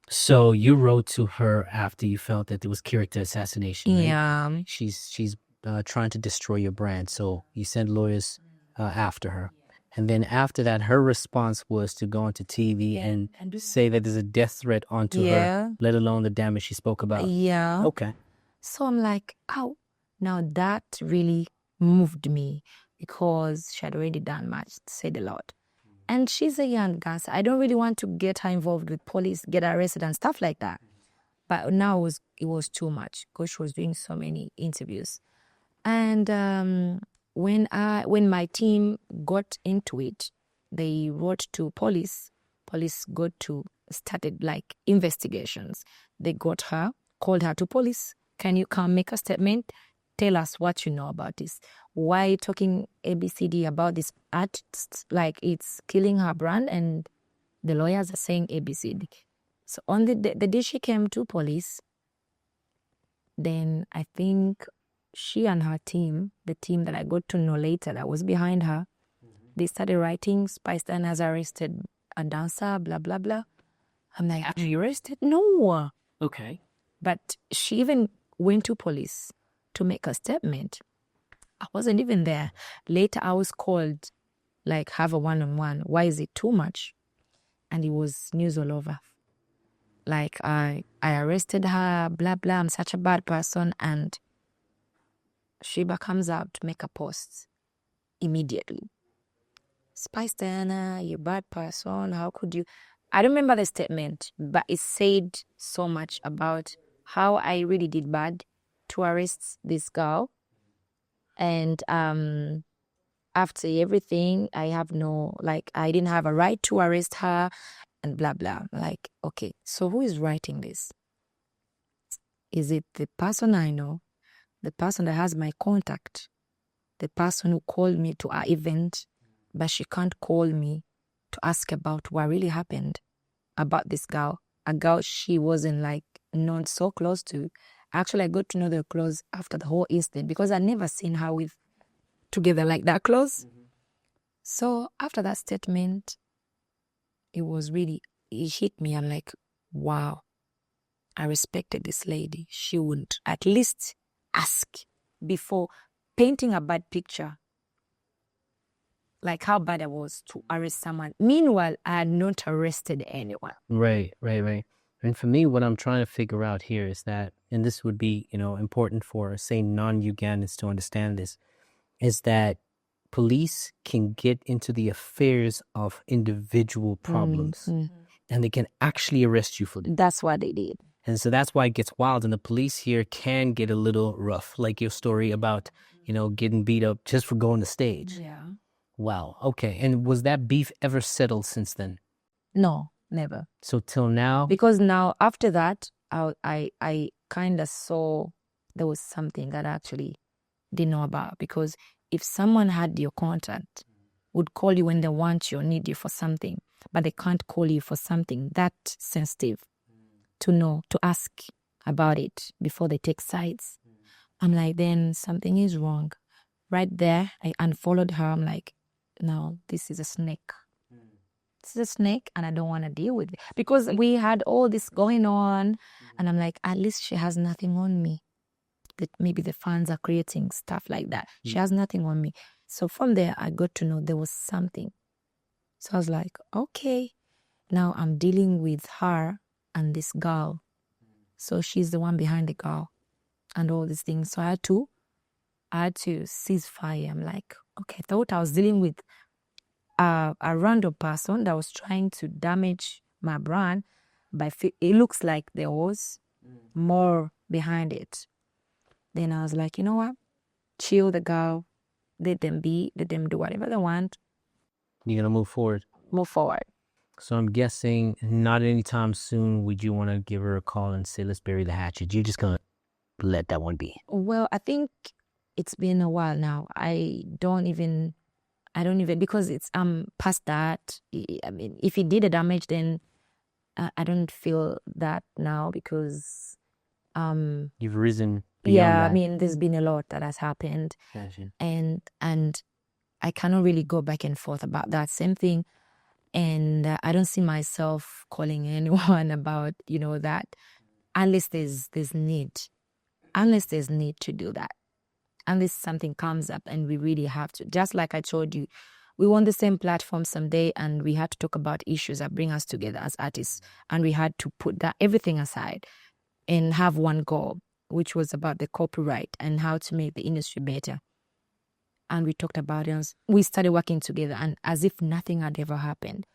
So you wrote to her after you felt that there was character assassination, right? Yeah. She's trying to destroy your brand, so you sent lawyers after her. And then after that, her response was to go onto TV and say that there's a death threat onto Yeah. her, let alone the damage she spoke about. Yeah. Okay. So I'm like, oh, now that really moved me because she had already done much, said a lot. And she's a young girl, so I don't really want to get her involved with police, get arrested and stuff like that. But now it was too much because she was doing so many interviews. And when my team got into it, they wrote to police. Police started like investigations. They got her, called her to police. Can you come make a statement? Tell us what you know about this. Why are you talking ABCD about this artist? Like it's killing her brand, and the lawyers are saying ABCD. So on the day she came to police, then I think she and her team, the team that I got to know later that was behind her, they started writing, Spice Dan has arrested a dancer, blah, blah, blah. I'm like, have you arrested? No. Okay. But she even went to police to make a statement. I wasn't even there. Later, I was called, like, have a one-on-one. Why is it too much? And it was news all over. Like, I arrested her, blah, blah. I'm such a bad person. And Sheeba comes out to make a post immediately. Spice Diana, you're a bad person. How could you? I don't remember the statement, but it said so much about how I really did bad to arrest this girl. And after everything, I didn't have a right to arrest her and blah, blah. Like, okay, so who is writing this? Is it the person I know? The person that has my contact? The person who called me to our event, but she can't call me to ask about what really happened about this girl. A girl she wasn't like not so close to. Actually, I got to know the close after the whole incident because I'd never seen her together like that close. So after that statement, it hit me. I'm like, wow, I respected this lady. She would at least ask before painting a bad picture, like how bad I was to arrest someone. Meanwhile, I had not arrested anyone. Right. And for me, what I'm trying to figure out here is that, and this would be, important for, say, non-Ugandans to understand this, is that police can get into the affairs of individual problems and they can actually arrest you for that. That's what they did. And so that's why it gets wild. And the police here can get a little rough, like your story about, getting beat up just for going to stage. Yeah. Wow. Okay. And was that beef ever settled since then? No, never. So till now? Because now, after that, I kind of saw there was something that I actually didn't know about. Because if someone had your contact, would call you when they want you or need you for something, but they can't call you for something that sensitive to know, to ask about it before they take sides. I'm like, then something is wrong. Right there, I unfollowed her. I'm like, no, this is a snake. This is a snake and I don't want to deal with it. Because we had all this going on and I'm like, at least she has nothing on me. That maybe the fans are creating stuff like that. She has nothing on me. So from there, I got to know there was something. So I was like, okay, now I'm dealing with her and this girl. So she's the one behind the girl and all these things. So I had to cease fire. I'm like, okay, I thought I was dealing with a random person that was trying to damage my brand, but it looks like there was more behind it. Then I was like, you know what? Chill the girl. Let them be. Let them do whatever they want. You're going to move forward? Move forward. So I'm guessing not anytime soon would you want to give her a call and say, let's bury the hatchet. You're just going to let that one be? Well, I think it's been a while now. I don't even, because it's past that. I mean, if he did a damage, then I don't feel that now because... You've risen beyond that. I mean, there's been a lot that has happened. Gotcha. And I cannot really go back and forth about that same thing. And I don't see myself calling anyone about, that unless there's need. Unless there's need to do that. Unless something comes up and we really have to. Just like I told you, we were on the same platform someday, and we had to talk about issues that bring us together as artists, and we had to put that everything aside and have one goal, which was about the copyright and how to make the industry better. And we talked about it. We started working together, and as if nothing had ever happened.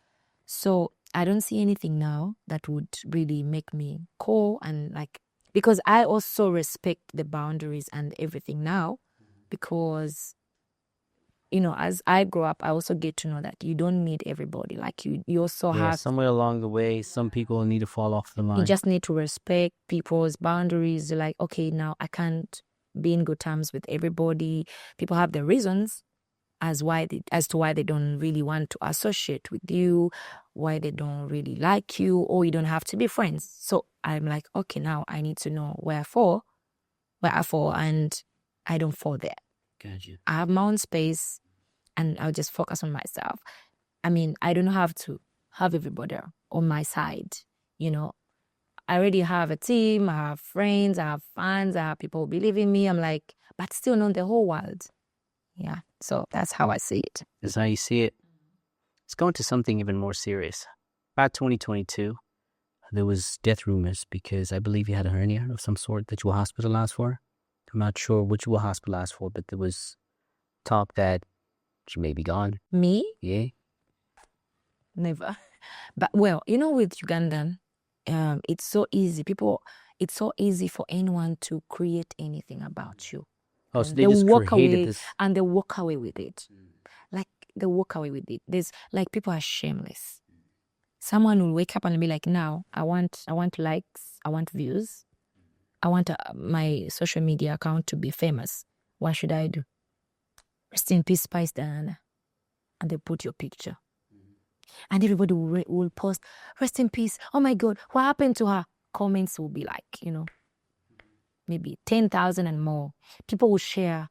So I don't see anything now that would really make me call and like, because I also respect the boundaries and everything now, because as I grow up, I also get to know that you don't need everybody. Like you also Yeah, have, somewhere along the way, some people need to fall off the you line. just need to respect people's boundaries. You're like, okay, now I can't be in good terms with everybody. People have their reasons as to why they don't really want to associate with you, why they don't really like you, or you don't have to be friends. So I'm like, okay, now I need to know where I fall, and I don't fall there. Gotcha. I have my own space, and I'll just focus on myself. I mean, I don't have to have everybody on my side, I already have a team, I have friends, I have fans, I have people who believe in me. I'm like, but still not the whole world. Yeah, so that's how I see it. That's how you see it. Let's go into something even more serious. About 2022, there was death rumors because I believe you had a hernia of some sort that you were hospitalized for. I'm not sure what you were hospitalized for, but there was talk that you may be gone. Me? Yeah? Never. But well, with Ugandan, it's so easy. It's so easy for anyone to create anything about you. Oh, so they just walk created away, this. and they walk away with it. Like they walk away with it. There's like, people are shameless. Someone will wake up and be like, now I want likes, I want views, I want my social media account to be famous. What should I do? Rest in peace, Spice Diana. And they put your picture. And everybody will post, rest in peace. Oh my God, what happened to her? Comments will be like, maybe 10,000 and more. People will share.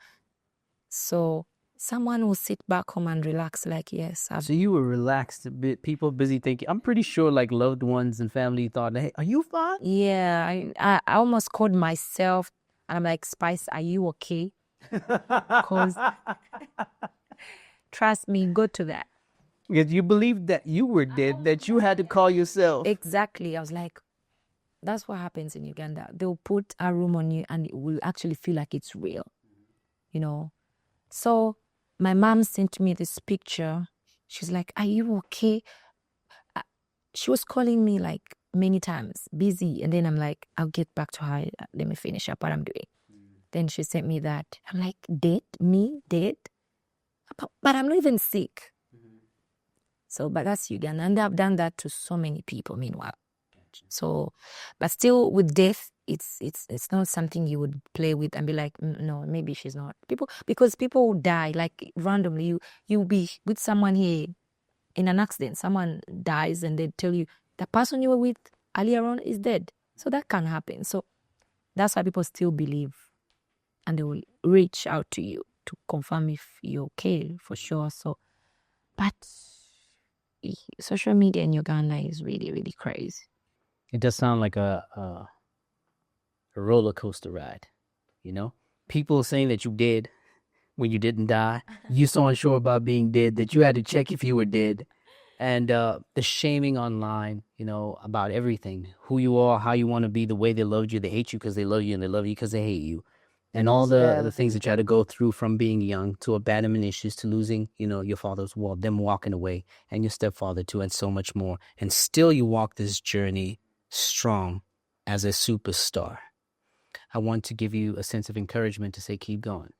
So someone will sit back home and relax, like, yes. So you were relaxed a bit. People busy thinking. I'm pretty sure like loved ones and family thought, hey, are you fine? Yeah, I almost called myself, and I'm like, Spice, are you okay? Because trust me, go to that. Because you believed that you were dead, that you had to call yourself. Exactly. I was like, that's what happens in Uganda. They'll put a room on you, and it will actually feel like it's real, So my mom sent me this picture. She's like, are you okay? She was calling me like many times, busy. And then I'm like, I'll get back to her. Let me finish up what I'm doing. Then she sent me that. I'm like, dead? Me? Dead? But I'm not even sick. So, but that's Uganda. And I've done that to so many people meanwhile. So, but still with death, it's not something you would play with and be like, no, maybe she's not. Because people die like randomly. You'll be with someone here in an accident, someone dies, and they tell you the person you were with earlier on is dead. So that can happen. So that's why people still believe, and they will reach out to you to confirm if you're okay for sure. So, but social media in Uganda is really, really crazy. It does sound like a roller coaster ride, People saying that you did when you didn't die. You so unsure about being dead that you had to check if you were dead. And the shaming online, about everything, who you are, how you want to be, the way they loved you. They hate you because they love you, and they love you because they hate you. And all the things that you had to go through, from being young to abandonment issues to losing, your father's world, them walking away, and your stepfather too, and so much more. And still you walk this journey strong as a superstar. I want to give you a sense of encouragement to say, keep going.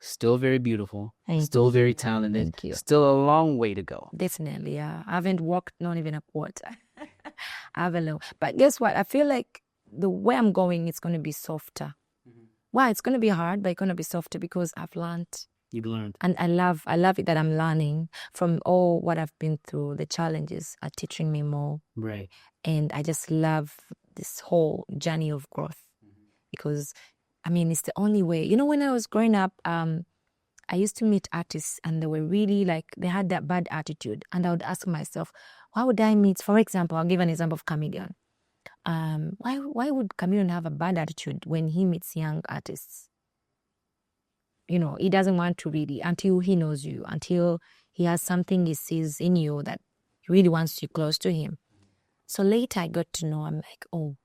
Still very beautiful, still very talented. Thank you. Still a long way to go. Definitely, yeah. I haven't walked not even a quarter. I haven't long. But guess what? I feel like the way I'm going, it's going to be softer. Why? It's going to be hard, but it's going to be softer because I've learned. You've learned. And I love it that I'm learning from all what I've been through. The challenges are teaching me more. Right. And I just love this whole journey of growth because, I mean, it's the only way. When I was growing up, I used to meet artists and they were really they had that bad attitude. And I would ask myself, why would I meet, for example, I'll give an example of Chameleon. Why would Chameleon have a bad attitude when he meets young artists? he doesn't want to really, until he knows you, until he has something he sees in you that he really wants you close to him. So later I got to know, I'm like, oh,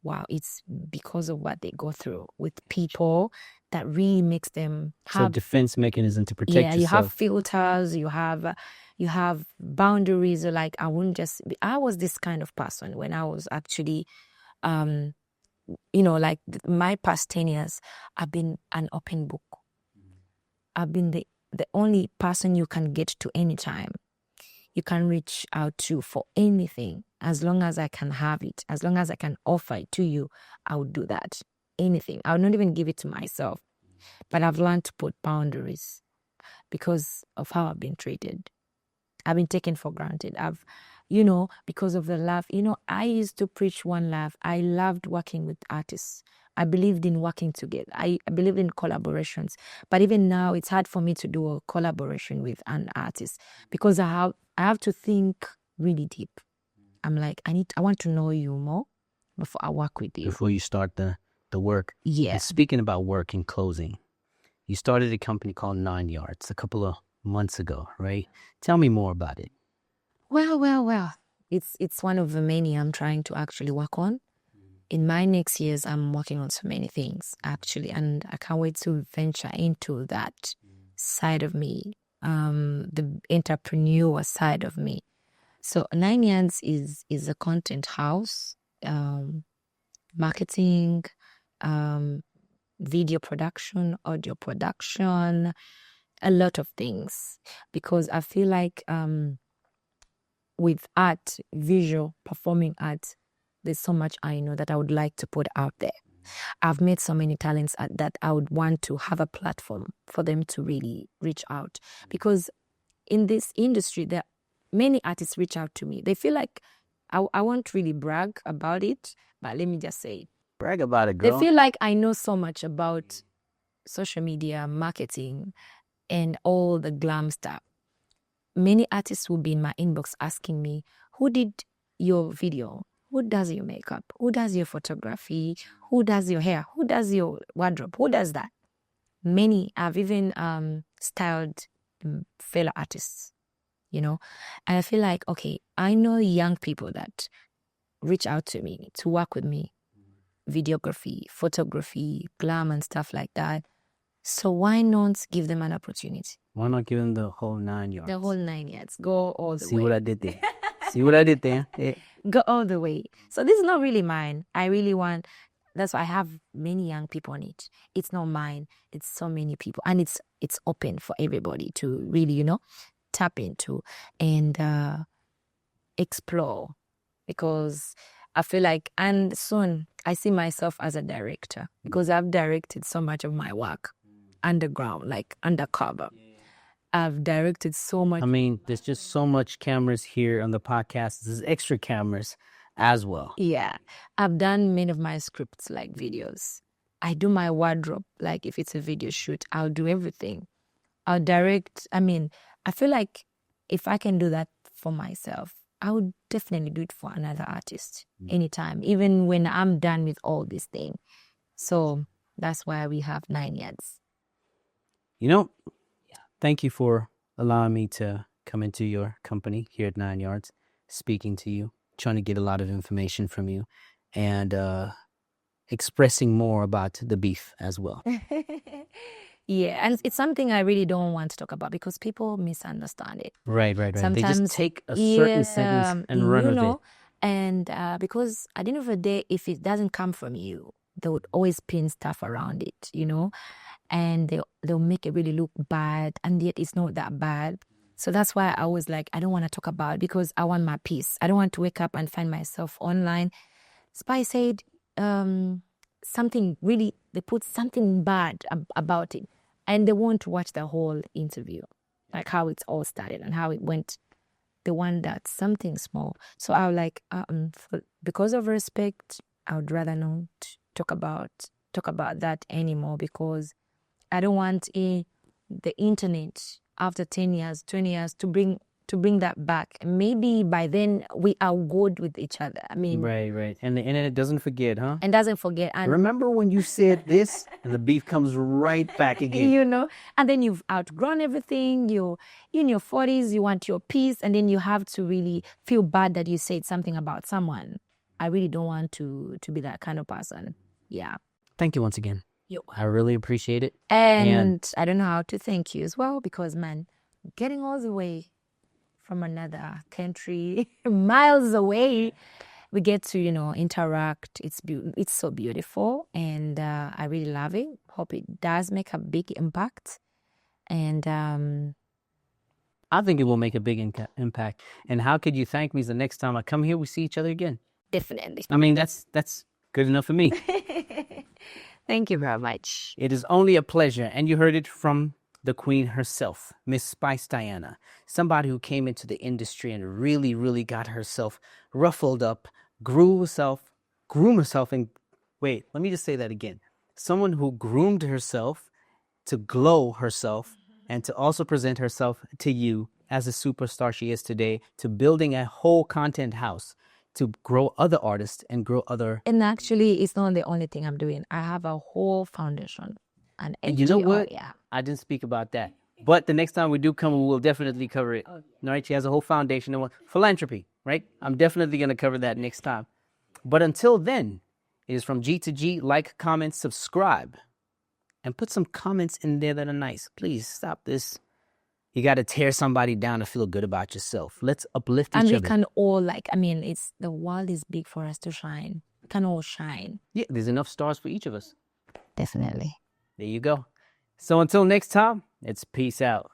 wow, it's because of what they go through with people that really makes them So have, defense mechanism to protect yeah, you have yourself. filters, you have boundaries. Like I was this kind of person when I was actually, like my past 10 years, I've been an open book. I've been the only person you can get to anytime. You can reach out to for anything. As long as I can have it, as long as I can offer it to you, I would do that. Anything. I would not even give it to myself. But I've learned to put boundaries because of how I've been treated. I've been taken for granted. Because of the love. I used to preach one love. I loved working with artists. I believed in working together. I believed in collaborations. But even now, it's hard for me to do a collaboration with an artist because I have to think really deep. I'm like, I want to know you more before I work with you. Before you start the work. Yeah. And speaking about work and closing, you started a company called 9 Yards a couple of months ago, right? Tell me more about it. Well. It's one of the many I'm trying to actually work on. In my next years, I'm working on so many things, actually, and I can't wait to venture into that side of me, the entrepreneur side of me. So 9 Yards is a content house, marketing, video production, audio production, a lot of things, because I feel like with art, visual, performing art, there's so much I know that I would like to put out there. I've met so many talents that I would want to have a platform for them to really reach out. Because in this industry, there many artists reach out to me. They feel like I won't really brag about it, but let me just say it. Brag about it, girl. They feel like I know so much about social media, marketing, and all the glam stuff. Many artists will be in my inbox asking me, who did your video? Who does your makeup? Who does your photography? Who does your hair? Who does your wardrobe? Who does that? Many have even styled fellow artists, And I feel like, okay, I know young people that reach out to me to work with me, videography, photography, glam and stuff like that. So why not give them an opportunity? Why not give them the whole 9 yards? The whole 9 yards. Go all the way. See what I did there? See what I did there? Yeah. Go all the way. So this is not really mine. I really want, that's why I have many young people on it. It's not mine. It's so many people. And it's open for everybody to really, tap into and explore. Because I feel like, and soon I see myself as a director because I've directed so much of my work underground, like undercover. I've directed so much. I mean, there's just so much cameras here on the podcast. There's extra cameras as well. Yeah. I've done many of my scripts, like videos. I do my wardrobe. Like if it's a video shoot, I'll do everything. I'll direct. I mean, I feel like if I can do that for myself, I would definitely do it for another artist anytime, even when I'm done with all this thing. So that's why we have 9 yards. Thank you for allowing me to come into your company here at 9 Yards, speaking to you, trying to get a lot of information from you, and expressing more about the beef as well. Yeah, and it's something I really don't want to talk about because people misunderstand it. Right. Sometimes, they just take a certain sentence and run with it. And because at the end of the day, if it doesn't come from you, they would always pin stuff around it, and they'll make it really look bad, and yet it's not that bad. So that's why I always like, I don't want to talk about it because I want my peace. I don't want to wake up and find myself online. Spy said something really, they put something bad about it, and they want to watch the whole interview, like how it's all started and how it went. They want that something small. So I was like, because of respect, I would rather not talk about that anymore because I don't want the internet after 10 years, 20 years to bring to bring that back. Maybe by then we are good with each other. I mean, Right. And the internet doesn't forget, huh? and doesn't forget. And Remember when you said this, and the beef comes right back again. you know, and then you've outgrown everything. You're in your 40s, you want your peace, and then you have to really feel bad that you said something about someone. I really don't want to be that kind of person. Yeah. Thank you once again. Yo. I really appreciate it. And I don't know how to thank you as well, because, man, getting all the way from another country, miles away, we get to, interact. It's so beautiful, and I really love it. Hope it does make a big impact. And I think it will make a big impact. And how could you thank me the next time I come here, we see each other again? definitely. I mean, that's good enough for me. Thank you very much. It is only a pleasure. And you heard it from the queen herself, Miss Spice Diana, somebody who came into the industry and really, really got herself ruffled up, groom herself, and wait, let me just say that again. Someone who groomed herself to glow herself and to also present herself to you as a superstar she is today, to building a whole content house, to grow other artists and grow other. And actually, it's not the only thing I'm doing. I have a whole foundation. And you know what? Yeah. I didn't speak about that. But the next time we do come, we will definitely cover it. All right? She has a whole foundation and philanthropy, right? I'm definitely going to cover that next time. But until then, it is from G to G. Like, comment, subscribe, and put some comments in there that are nice. Please stop this. You got to tear somebody down to feel good about yourself. Let's uplift each And other. we can all, the world is big for us to shine. We can all shine. Yeah, there's enough stars for each of us. Definitely. There you go. So until next time, it's peace out.